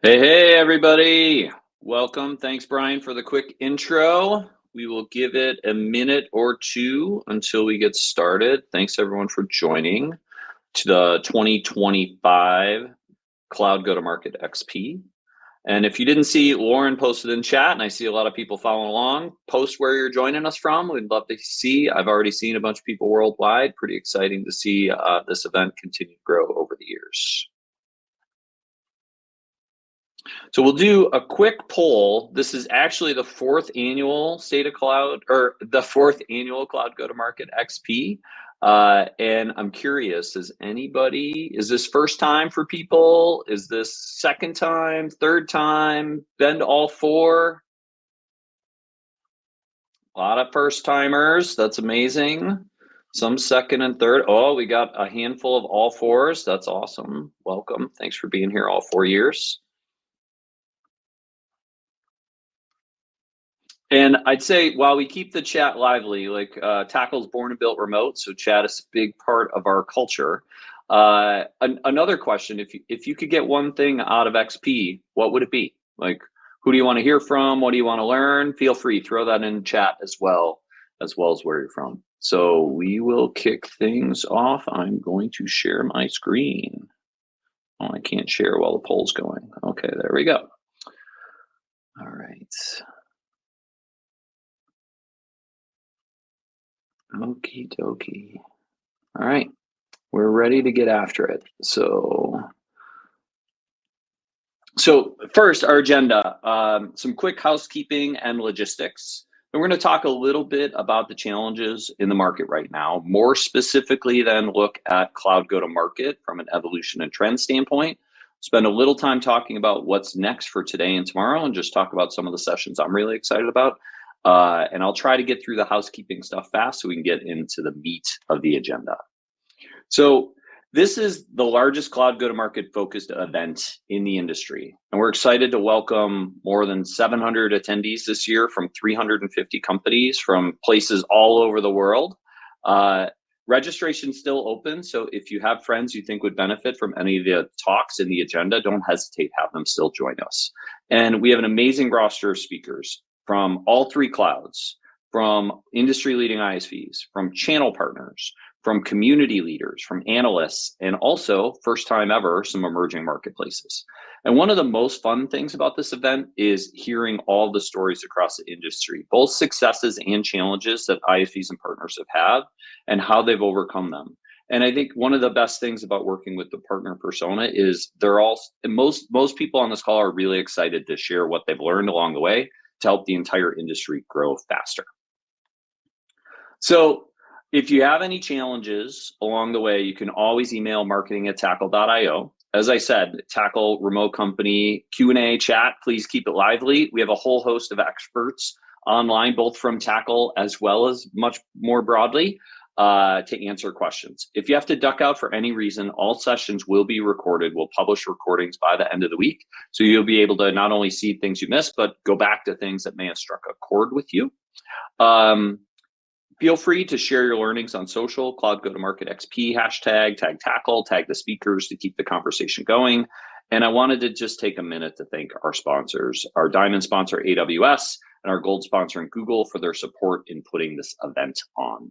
Hey, everybody. Welcome. Thanks, Brian, for the quick intro. We will give it a minute or two until we get started. Thanks, everyone, for joining to the 2025 Cloud Go-to-Market XP. And if you didn't see, Lauren posted in chat, and I see a lot of people following along. Post where you're joining us from. We'd love to see. I've already seen a bunch of people worldwide. Pretty exciting to see this event continue to grow over the years. So we'll do a quick poll. This is actually the fourth annual State of Cloud, or the fourth annual Cloud Go-to-Market XP. And I'm curious, is this first time for people? Is this second time, third time, been to all four? A lot of first timers, that's amazing. Some second and third. Oh, we got a handful of all fours. That's awesome. Welcome. Thanks for being here all 4 years. And I'd say while we keep the chat lively, like Tackle's born and built remote, so chat is a big part of our culture. Another question, if you could get one thing out of XP, what would it be? Like, who do you want to hear from? What do you want to learn? Feel free, throw that in chat as well as where you're from. So we will kick things off. I'm going to share my screen. Oh, I can't share while the poll's going. Okay, there we go. All right. Okie dokie. All right, we're ready to get after it. So first, our agenda, some quick housekeeping and logistics. And we're going to talk a little bit about the challenges in the market right now, more specifically then look at cloud go-to-market from an evolution and trend standpoint. Spend a little time talking about what's next for today and tomorrow, and just talk about some of the sessions I'm really excited about. And I'll try to get through the housekeeping stuff fast so we can get into the meat of the agenda. So this is the largest cloud go-to-market focused event in the industry. And we're excited to welcome more than 700 attendees this year from 350 companies from places all over the world. Registration's still open, so if you have friends you think would benefit from any of the talks in the agenda, don't hesitate, have them still join us. And we have an amazing roster of speakers from all three clouds, from industry-leading ISVs, from channel partners, from community leaders, from analysts, and also, first time ever, some emerging marketplaces. And one of the most fun things about this event is hearing all the stories across the industry, both successes and challenges that ISVs and partners have had, and how they've overcome them. And I think one of the best things about working with the partner persona is most people on this call are really excited to share what they've learned along the way to help the entire industry grow faster. So if you have any challenges along the way, you can always email marketing@tackle.io. As I said, Tackle remote company Q&A chat, please keep it lively. We have a whole host of experts online, both from Tackle as well as much more broadly, to answer questions. If you have to duck out for any reason, all sessions will be recorded. We'll publish recordings by the end of the week. So you'll be able to not only see things you missed, but go back to things that may have struck a chord with you. Feel free to share your learnings on social, Cloud Go-to-Market XP hashtag, tag Tackle, tag the speakers to keep the conversation going. And I wanted to just take a minute to thank our sponsors, our diamond sponsor, AWS, and our gold sponsor in Google for their support in putting this event on.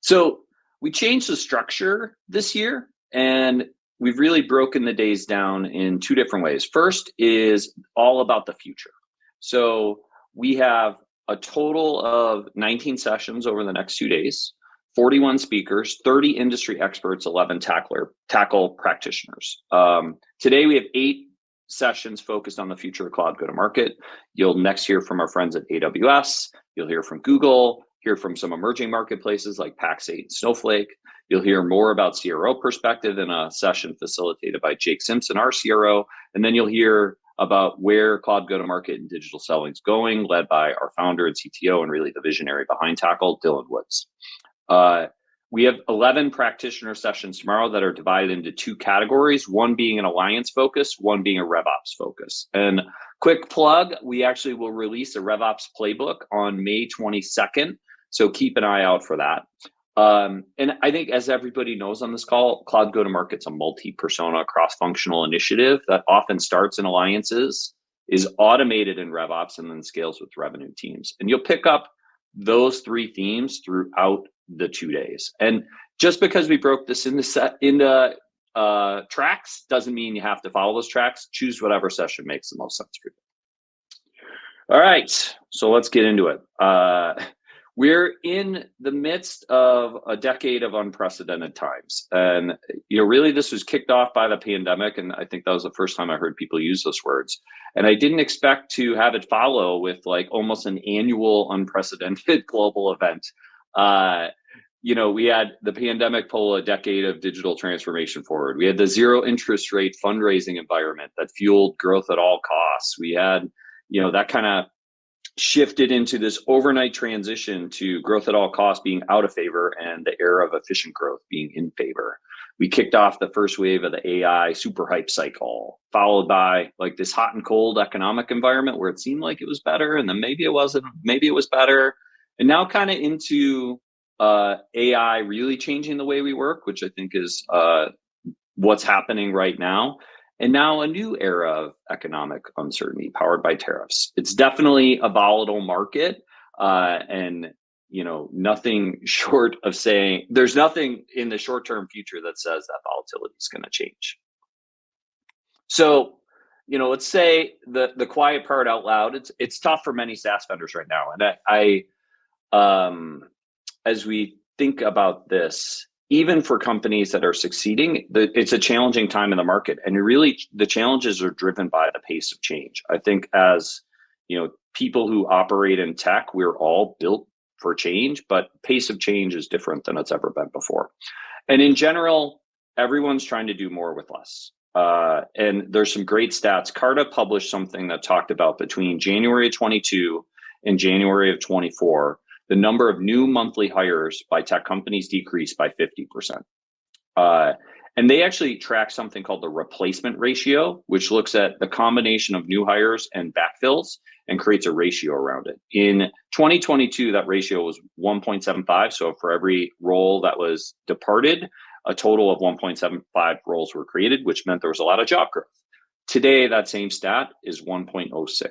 So we changed the structure this year, and we've really broken the days down in two different ways. First is all about the future. So we have a total of 19 sessions over the next 2 days, 41 speakers, 30 industry experts, 11 Tackle practitioners. Today we have 8 sessions focused on the future of cloud go-to-market. You'll next hear from our friends at AWS. You'll hear from Google, hear from some emerging marketplaces like Pax8 and Snowflake. You'll hear more about CRO perspective in a session facilitated by Jake Simpson, our CRO. And then you'll hear about where cloud go-to-market and digital selling is going, led by our founder and CTO and really the visionary behind Tackle, Dylan Woods. We have 11 practitioner sessions tomorrow that are divided into 2 categories, one being an alliance focus, one being a RevOps focus. And quick plug, we actually will release a RevOps playbook on May 22nd, so keep an eye out for that. And I think, as everybody knows on this call, cloud go-to-market's a multi-persona, cross-functional initiative that often starts in alliances, is automated in RevOps, and then scales with revenue teams. And you'll pick up those three themes throughout the 2 days. And just because we broke this into tracks doesn't mean you have to follow those tracks. Choose whatever session makes the most sense for you. All right, so let's get into it. We're in the midst of a decade of unprecedented times. And, really this was kicked off by the pandemic. And I think that was the first time I heard people use those words. And I didn't expect to have it follow with like almost an annual unprecedented global event. We had the pandemic pull a decade of digital transformation forward. We had the zero interest rate fundraising environment that fueled growth at all costs. We had, that kind of shifted into this overnight transition to growth at all costs being out of favor and the era of efficient growth being in favor. We kicked off the first wave of the AI super hype cycle, followed by like this hot and cold economic environment where it seemed like it was better, and then maybe it wasn't, maybe it was better. And now kind of into AI really changing the way we work, which I think is what's happening right now. And now a new era of economic uncertainty powered by tariffs. It's definitely a volatile market, and nothing short of saying, there's nothing in the short-term future that says that volatility is going to change. So, let's say the quiet part out loud. It's tough for many SaaS vendors right now, and I as we think about this, even for companies that are succeeding, it's a challenging time in the market. And really, the challenges are driven by the pace of change. I think as people who operate in tech, we're all built for change, but pace of change is different than it's ever been before. And in general, everyone's trying to do more with less. And there's some great stats. Carta published something that talked about between January of 22 and January of 24, the number of new monthly hires by tech companies decreased by 50%. And they actually track something called the replacement ratio, which looks at the combination of new hires and backfills and creates a ratio around it. In 2022, that ratio was 1.75. So for every role that was departed, a total of 1.75 roles were created, which meant there was a lot of job growth. Today, that same stat is 1.06.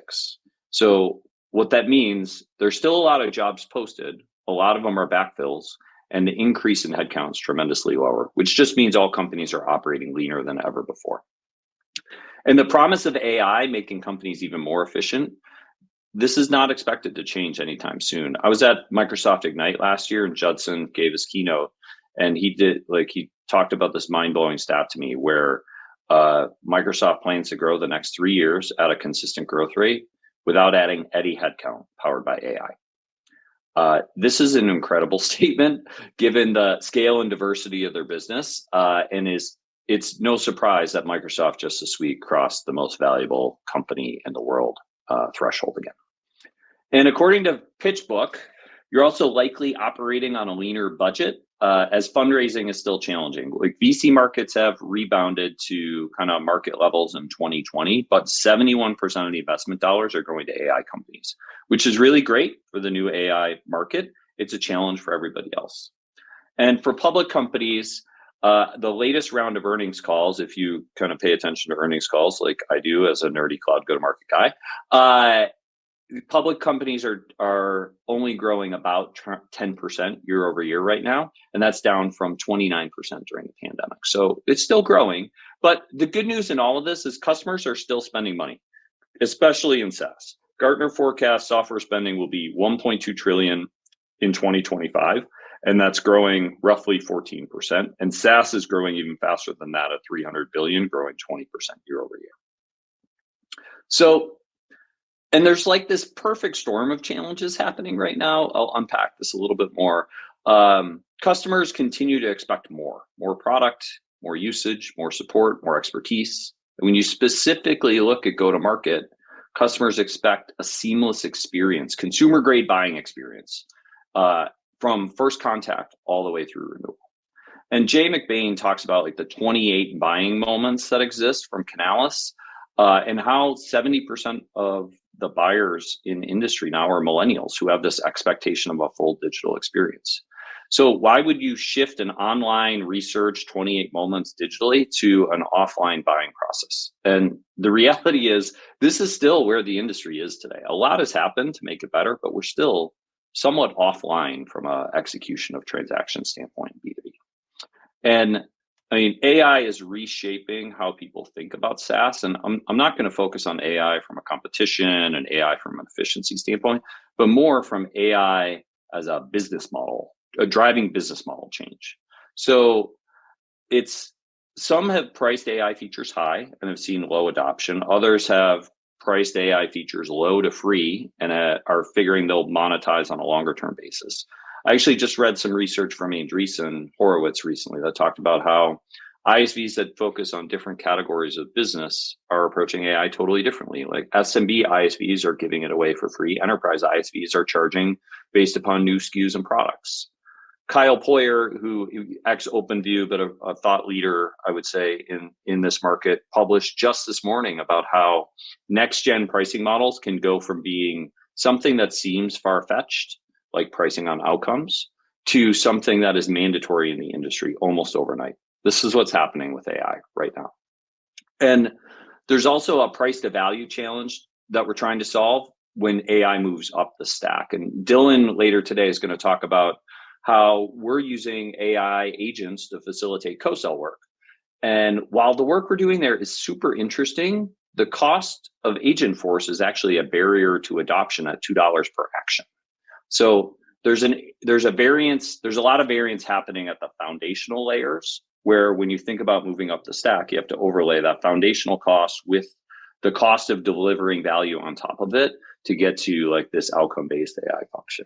So what that means, there's still a lot of jobs posted, a lot of them are backfills, and the increase in headcount is tremendously lower, which just means all companies are operating leaner than ever before. And the promise of AI making companies even more efficient, this is not expected to change anytime soon. I was at Microsoft Ignite last year, and Judson gave his keynote, and he talked about this mind-blowing stat to me where Microsoft plans to grow the next 3 years at a consistent growth rate without adding any headcount powered by AI. This is an incredible statement given the scale and diversity of their business, and it's no surprise that Microsoft just this week crossed the most valuable company in the world threshold again. And according to PitchBook, you're also likely operating on a leaner budget as fundraising is still challenging. Like VC markets have rebounded to kind of market levels in 2020, but 71% of the investment dollars are going to AI companies, which is really great for the new AI market. It's a challenge for everybody else. And for public companies, the latest round of earnings calls, if you kind of pay attention to earnings calls like I do as a nerdy cloud go-to-market guy, public companies are only growing about 10% year over year right now, and that's down from 29% during the pandemic. So it's still growing, but the good news in all of this is customers are still spending money, especially in SaaS. Gartner forecasts software spending will be 1.2 trillion in 2025, and that's growing roughly 14%. And SaaS is growing even faster than that at 300 billion, growing 20% year over year. So, and there's like this perfect storm of challenges happening right now. I'll unpack this a little bit more. Customers continue to expect more product, more usage, more support, more expertise. And when you specifically look at go-to-market, customers expect a seamless experience, consumer grade buying experience, from first contact all the way through renewal. And Jay McBain talks about like the 28 buying moments that exist from Canalys, and how 70% of the buyers in industry now are millennials who have this expectation of a full digital experience. So why would you shift an online research 28 moments digitally to an offline buying process? And the reality is this is still where the industry is today. A lot has happened to make it better, but we're still somewhat offline from a execution of transaction standpoint, B2B. And I mean, AI is reshaping how people think about SaaS. And I'm not going to focus on AI from a competition and AI from an efficiency standpoint, but more from AI as a business model, a driving business model change. So it's some have priced AI features high and have seen low adoption. Others have priced AI features low to free and are figuring they'll monetize on a longer term basis. I actually just read some research from Andreessen Horowitz recently that talked about how ISVs that focus on different categories of business are approaching AI totally differently. Like SMB ISVs are giving it away for free. Enterprise ISVs are charging based upon new SKUs and products. Kyle Poyer, who ex-OpenView, but a thought leader, I would say, in this market, published just this morning about how next-gen pricing models can go from being something that seems far-fetched, like pricing on outcomes, to something that is mandatory in the industry almost overnight. This is what's happening with AI right now. And there's also a price to value challenge that we're trying to solve when AI moves up the stack. And Dylan later today is going to talk about how we're using AI agents to facilitate co-sell work. And while the work we're doing there is super interesting, the cost of agent force is actually a barrier to adoption at $2 per action. So there's a lot of variance happening at the foundational layers, where when you think about moving up the stack, you have to overlay that foundational cost with the cost of delivering value on top of it to get to like this outcome-based AI function.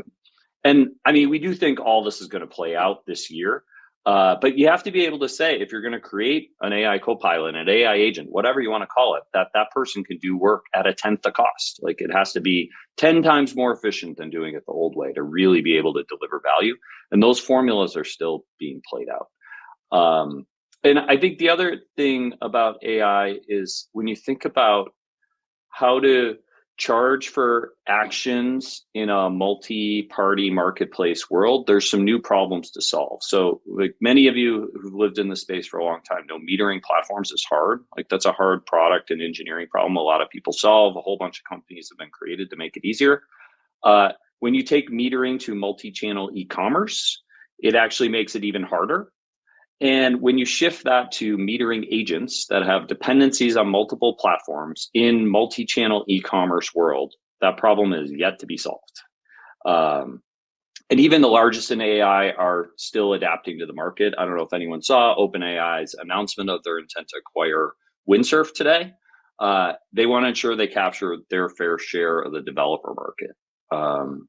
And I mean, we do think all this is going to play out this year, but you have to be able to say, if you're going to create an AI co-pilot, an AI agent, whatever you want to call it, that person can do work at a tenth the cost. Like it has to be 10 times more efficient than doing it the old way to really be able to deliver value. And those formulas are still being played out. And I think the other thing about AI is when you think about how to charge for actions in a multi-party marketplace world, there's some new problems to solve. So like many of you who've lived in this space for a long time know, metering platforms is hard. Like that's a hard product and engineering problem a lot of people solve. A whole bunch of companies have been created to make it easier. When you take metering to multi-channel e-commerce, it actually makes it even harder. And when you shift that to metering agents that have dependencies on multiple platforms in multi-channel e-commerce world, that problem is yet to be solved. And even the largest in AI are still adapting to the market. I don't know if anyone saw OpenAI's announcement of their intent to acquire Windsurf today. They want to ensure they capture their fair share of the developer market.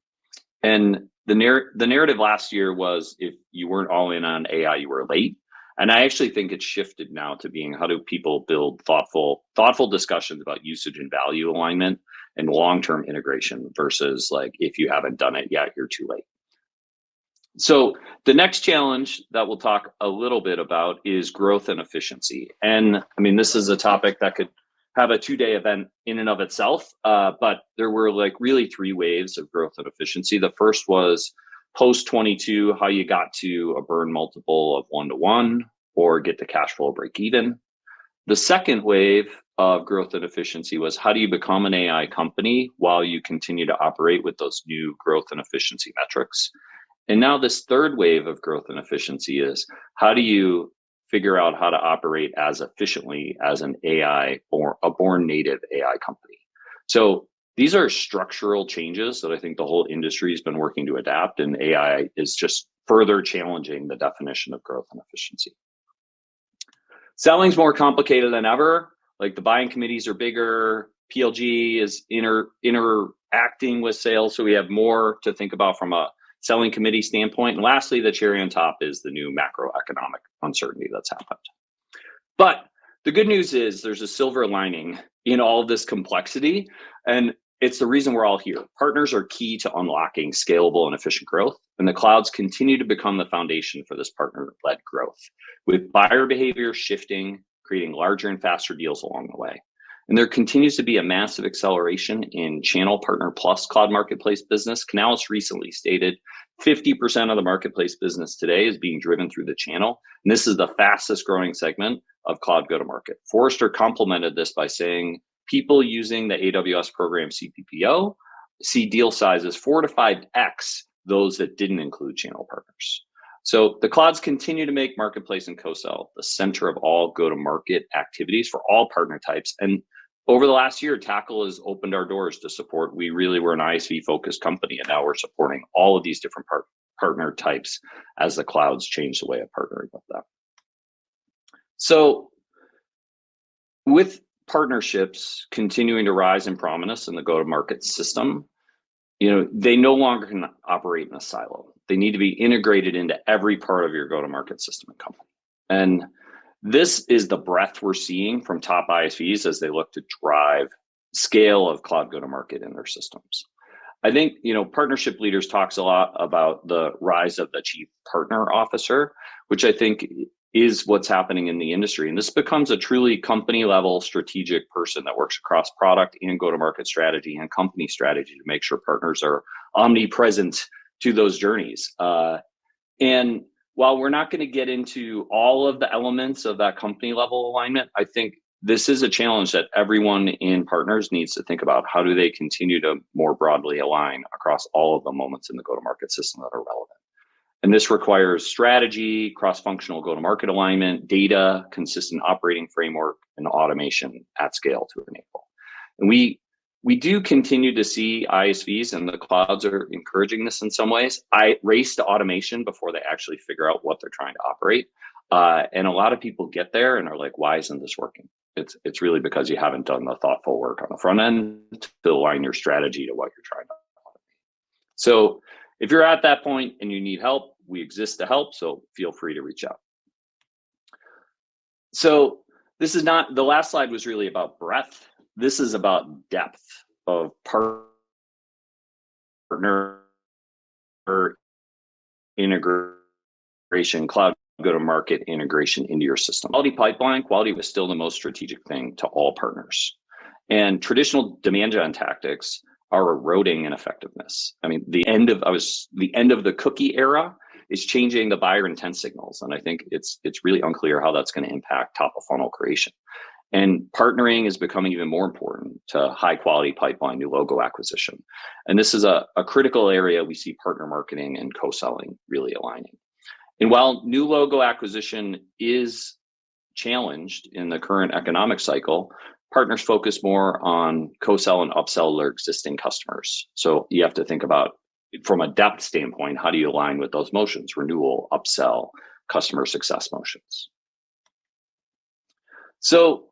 And the narrative last year was, if you weren't all in on AI, you were late. And I actually think it's shifted now to being, how do people build thoughtful discussions about usage and value alignment and long-term integration versus like, if you haven't done it yet, you're too late. So the next challenge that we'll talk a little bit about is growth and efficiency. And I mean, this is a topic that could have a 2-day event in and of itself, but there were like really 3 waves of growth and efficiency. The first was post 22, how you got to a burn multiple of 1-to-1 or get to cash flow break even. The second wave of growth and efficiency was, how do you become an AI company while you continue to operate with those new growth and efficiency metrics? And now this third wave of growth and efficiency is, how do you figure out how to operate as efficiently as an AI or a born native AI company? So these are structural changes that I think the whole industry has been working to adapt, and AI is just further challenging the definition of growth and efficiency. Selling's more complicated than ever. Like the buying committees are bigger, PLG is interacting with sales, so we have more to think about from a selling committee standpoint. And lastly, the cherry on top is the new macroeconomic uncertainty that's happened. But the good news is there's a silver lining in all of this complexity, and it's the reason we're all here. Partners are key to unlocking scalable and efficient growth, and the clouds continue to become the foundation for this partner-led growth, with buyer behavior shifting, creating larger and faster deals along the way. And there continues to be a massive acceleration in channel partner plus cloud marketplace business. Canalys recently stated 50% of the marketplace business today is being driven through the channel. And this is the fastest growing segment of cloud go-to-market. Forrester complemented this by saying people using the AWS program CPPO see deal sizes 4 to 5x those that didn't include channel partners. So the clouds continue to make marketplace and co-sell the center of all go-to-market activities for all partner types. And over the last year, Tackle has opened our doors to support. We really were an ISV-focused company, and now we're supporting all of these different partner types as the clouds change the way of partnering with them. So with partnerships continuing to rise in prominence in the go-to-market system, they no longer can operate in a silo. They need to be integrated into every part of your go-to-market system and company. And this is the breadth we're seeing from top ISVs as they look to drive scale of cloud go-to-market in their systems. I think, partnership leaders talks a lot about the rise of the chief partner officer, which I think is what's happening in the industry. And this becomes a truly company level strategic person that works across product and go-to-market strategy and company strategy to make sure partners are omnipresent to those journeys. And while we're not going to get into all of the elements of that company level alignment, I think this is a challenge that everyone in partners needs to think about. How do they continue to more broadly align across all of the moments in the go-to-market system that are relevant? And this requires strategy, cross-functional go-to-market alignment, data, consistent operating framework, and automation at scale to enable. And we do continue to see ISVs, and the clouds are encouraging this in some ways. I race to automation before they actually figure out what they're trying to operate. And a lot of people get there and are like, why isn't this working? It's really because you haven't done the thoughtful work on the front end to align your strategy to what you're trying to automate. So if you're at that point and you need help, we exist to help. So feel free to reach out. So this is not, the last slide was really about breadth. This is about depth of partner integration, cloud go-to-market integration into your system. Quality pipeline, quality was still the most strategic thing to all partners. And traditional demand gen tactics are eroding in effectiveness. I mean, the end of the cookie era is changing the buyer intent signals. And I think it's really unclear how that's going to impact top of funnel creation. And partnering is becoming even more important to high quality pipeline, new logo acquisition. And this is a critical area we see partner marketing and co-selling really aligning. And while new logo acquisition is challenged in the current economic cycle, partners focus more on co-sell and upsell their existing customers. So you have to think about, from a depth standpoint, how do you align with those motions? Renewal, upsell, customer success motions. So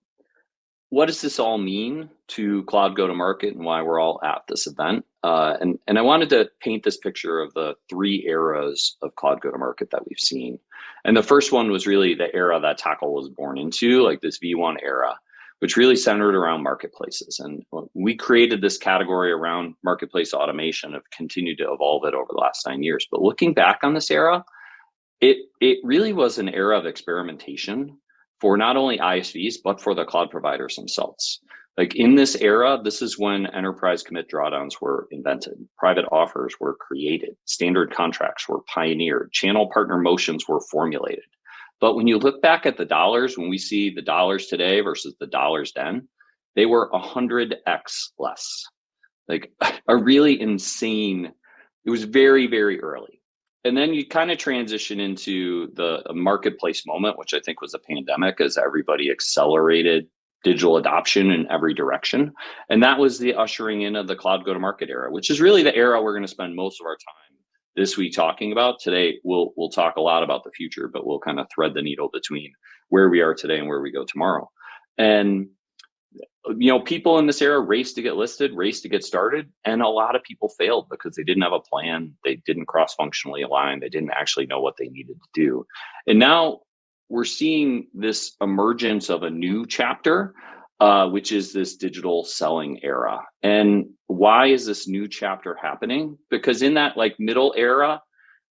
what does this all mean to cloud go-to-market and why we're all at this event? And I wanted to paint this picture of the 3 eras of cloud go-to-market that we've seen. And the first one was really the era that Tackle was born into, like this V1 era, which really centered around marketplaces. And we created this category around marketplace automation, have continued to evolve it over the last 9 years. But looking back on this era, it really was an era of experimentation for not only ISVs, but for the cloud providers themselves. Like in this era, this is when enterprise commit drawdowns were invented, private offers were created, standard contracts were pioneered, channel partner motions were formulated. But when you look back at the dollars, when we see the dollars today versus the dollars then, they were 100x less. Like a really insane, it was very, very early. And then you kind of transition into the marketplace moment, which I think was the pandemic, as everybody accelerated digital adoption in every direction. And that was the ushering in of the cloud go-to-market era, which is really the era we're going to spend most of our time this week talking about. Today, we'll talk a lot about the future, but we'll kind of thread the needle between where we are today and where we go tomorrow. And people in this era raced to get listed, raced to get started, and a lot of people failed because they didn't have a plan, they didn't cross-functionally align, they didn't actually know what they needed to do. And now we're seeing this emergence of a new chapter, which is this digital selling era. And why is this new chapter happening? Because in that middle era,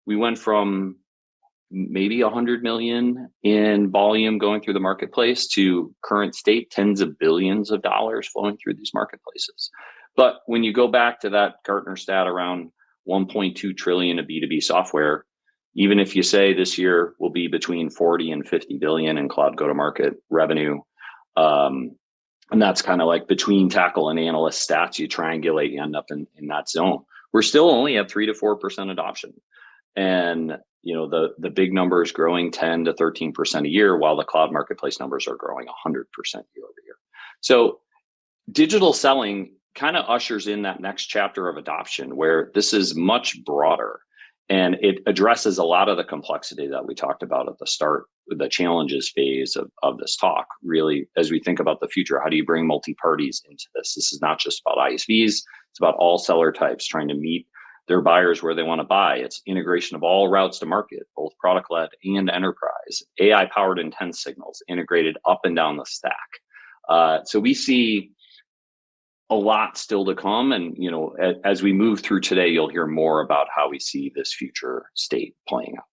we went from maybe 100 million in volume going through the marketplace to current state, tens of billions of dollars flowing through these marketplaces. But when you go back to that Gartner stat around 1.2 trillion of B2B software. Even if you say this year will be between 40 and 50 billion in cloud go-to-market revenue, and that's kind of like between tackle and analyst stats, you triangulate, you end up in that zone. We're still only at 3 to 4% adoption. And the big numbers growing 10 to 13% a year, while the cloud marketplace numbers are growing 100% year over year. So digital selling kind of ushers in that next chapter of adoption, where this is much broader, and it addresses a lot of the complexity that we talked about at the start, the challenges phase of this talk. Really, as we think about the future, how do you bring multi-parties into this? This is not just about ISVs, it's about all seller types trying to meet their buyers where they want to buy. It's integration of all routes to market, both product-led and enterprise, AI-powered intent signals integrated up and down the stack. So we see a lot still to come. And, as we move through today, you'll hear more about how we see this future state playing out.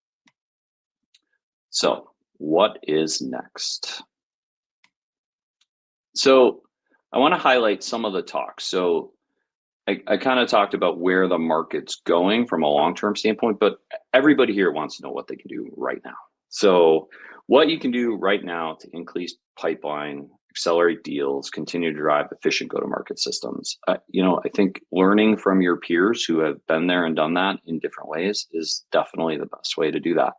So what is next? So I want to highlight some of the talks. So I kind of talked about where the market's going from a long-term standpoint, but everybody here wants to know what they can do right now. So what you can do right now to increase pipeline, accelerate deals, continue to drive efficient go-to-market systems. I think learning from your peers who have been there and done that in different ways is definitely the best way to do that.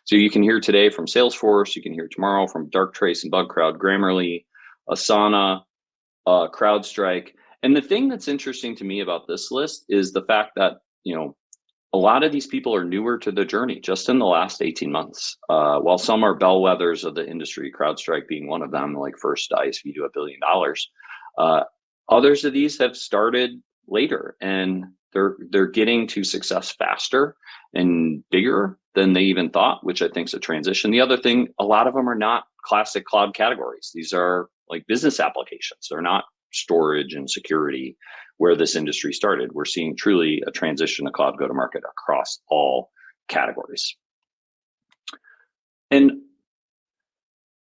So you can hear today from Salesforce, you can hear tomorrow from Darktrace and BugCrowd, Grammarly, Asana, CrowdStrike. And the thing that's interesting to me about this list is the fact that, a lot of these people are newer to the journey just in the last 18 months. While some are bellwethers of the industry, CrowdStrike being one of them, like first ISV to $1 billion. Others of these have started later, and they're getting to success faster and bigger than they even thought, which I think is a transition. The other thing, a lot of them are not classic cloud categories. These are like business applications. They're not storage and security where this industry started. We're seeing truly a transition to cloud go-to-market across all categories. And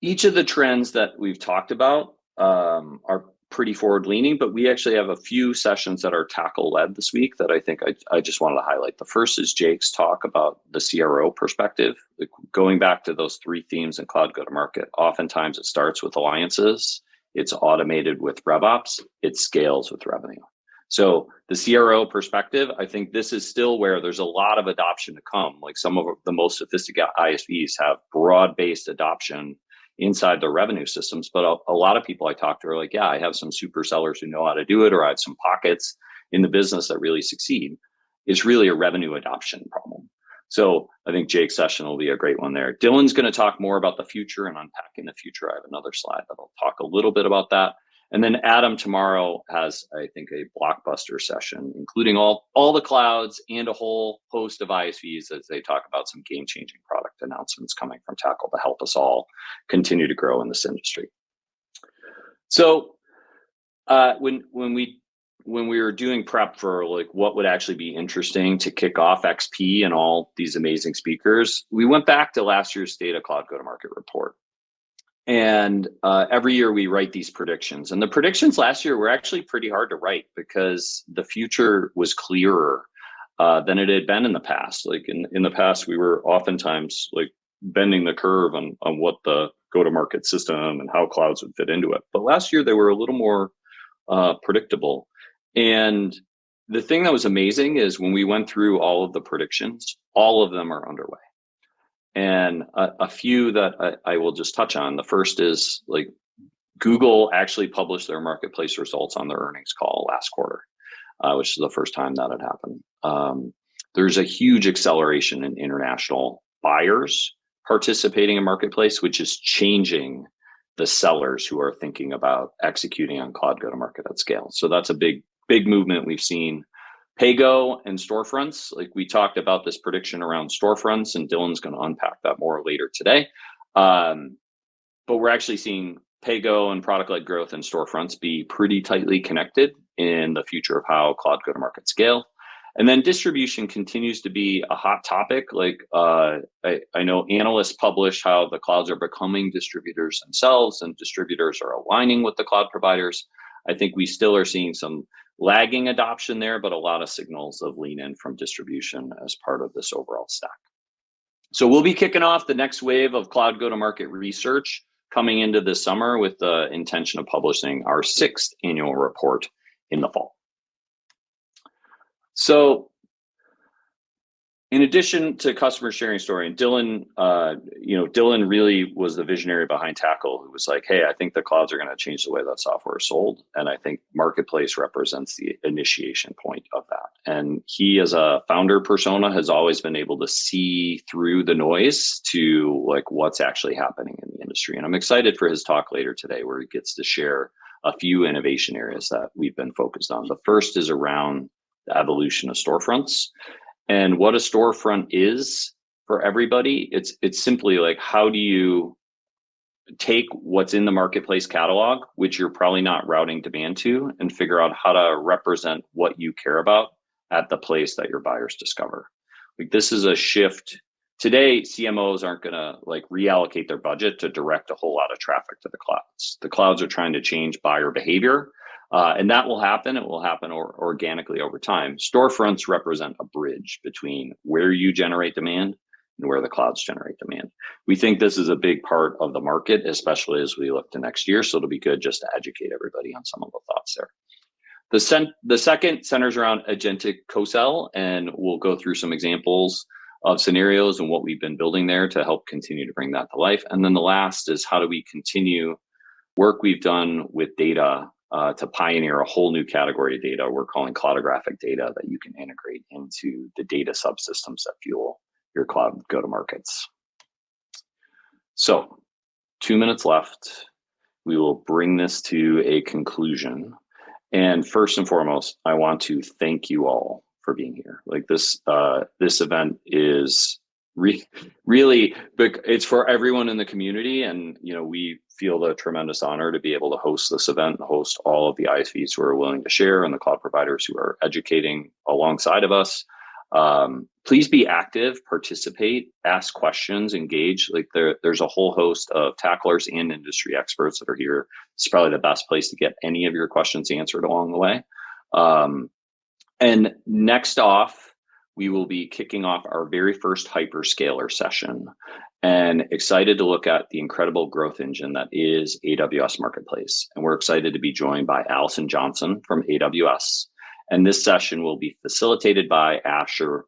each of the trends that we've talked about are pretty forward-leaning, but we actually have a few sessions that are tackle-led this week that I think I just wanted to highlight. The first is Jake's talk about the CRO perspective, going back to those 3 themes in cloud go-to-market. Oftentimes it starts with alliances, it's automated with RevOps, it scales with revenue. So the CRO perspective, I think this is still where there's a lot of adoption to come. Like some of the most sophisticated ISVs have broad-based adoption inside their revenue systems, but a lot of people I talk to are like, yeah, I have some super sellers who know how to do it, or I have some pockets in the business that really succeed. It's really a revenue adoption problem. So I think Jake's session will be a great one there. Dylan's going to talk more about the future and unpacking the future. I have another slide that'll talk a little bit about that. And then Adam tomorrow has, I think, a blockbuster session, including all the clouds and a whole host of ISVs as they talk about some game-changing product announcements coming from Tackle to help us all continue to grow in this industry. So when we were doing prep for like what would actually be interesting to kick off XP and all these amazing speakers, we went back to last year's State of Cloud Go-to-Market report. And every year we write these predictions. And the predictions last year were actually pretty hard to write because the future was clearer than it had been in the past. Like in the past, we were oftentimes like bending the curve on what the go-to-market system and how clouds would fit into it. But last year they were a little more predictable. And the thing that was amazing is when we went through all of the predictions, all of them are underway. And a few that I will just touch on. The first is like Google actually published their marketplace results on their earnings call last quarter, which is the first time that had happened. There's a huge acceleration in international buyers participating in marketplace, which is changing the sellers who are thinking about executing on cloud go-to-market at scale. So that's a big movement we've seen. Paygo and storefronts, like we talked about this prediction around storefronts, and Dylan's going to unpack that more later today. But we're actually seeing Paygo and product-led growth and storefronts be pretty tightly connected in the future of how cloud go-to-market scale. And then distribution continues to be a hot topic. Like I know analysts publish how the clouds are becoming distributors themselves and distributors are aligning with the cloud providers. I think we still are seeing some lagging adoption there, but a lot of signals of lean in from distribution as part of this overall stack. So we'll be kicking off the next wave of cloud go-to-market research coming into this summer with the intention of publishing our 6th annual report in the fall. So in addition to customer sharing story, and Dylan, Dylan really was the visionary behind Tackle, who was like, hey, I think the clouds are going to change the way that software is sold. And I think Marketplace represents the initiation point of that. And he, as a founder persona, has always been able to see through the noise to like what's actually happening in the industry. And I'm excited for his talk later today, where he gets to share a few innovation areas that we've been focused on. The first is around the evolution of storefronts. And what a storefront is for everybody, it's simply like, how do you take what's in the Marketplace catalog, which you're probably not routing demand to, and figure out how to represent what you care about at the place that your buyers discover. Like, this is a shift. Today, CMOs aren't going to like reallocate their budget to direct a whole lot of traffic to the clouds. The clouds are trying to change buyer behavior. And that will happen. It will happen organically over time. Storefronts represent a bridge between where you generate demand and where the clouds generate demand. We think this is a big part of the market, especially as we look to next year. So it'll be good just to educate everybody on some of the thoughts there. The second centers around agentic co-sell, and we'll go through some examples of scenarios and what we've been building there to help continue to bring that to life. And then the last is, how do we continue work we've done with data to pioneer a whole new category of data we're calling Clautographic data that you can integrate into the data subsystems that fuel your cloud go-to-markets. So 2 minutes left. We will bring this to a conclusion. And first and foremost, I want to thank you all for being here. Like this event is really big. It's for everyone in the community, and we feel the tremendous honor to be able to host this event and host all of the ISVs who are willing to share and the cloud providers who are educating alongside of us. Please be active, participate, ask questions, engage. Like there's a whole host of tacklers and industry experts that are here. It's probably the best place to get any of your questions answered along the way. And next off, we will be kicking off our very first hyperscaler session, and excited to look at the incredible growth engine that is AWS Marketplace. And we're excited to be joined by Allison Johnson from AWS. And this session will be facilitated by Asher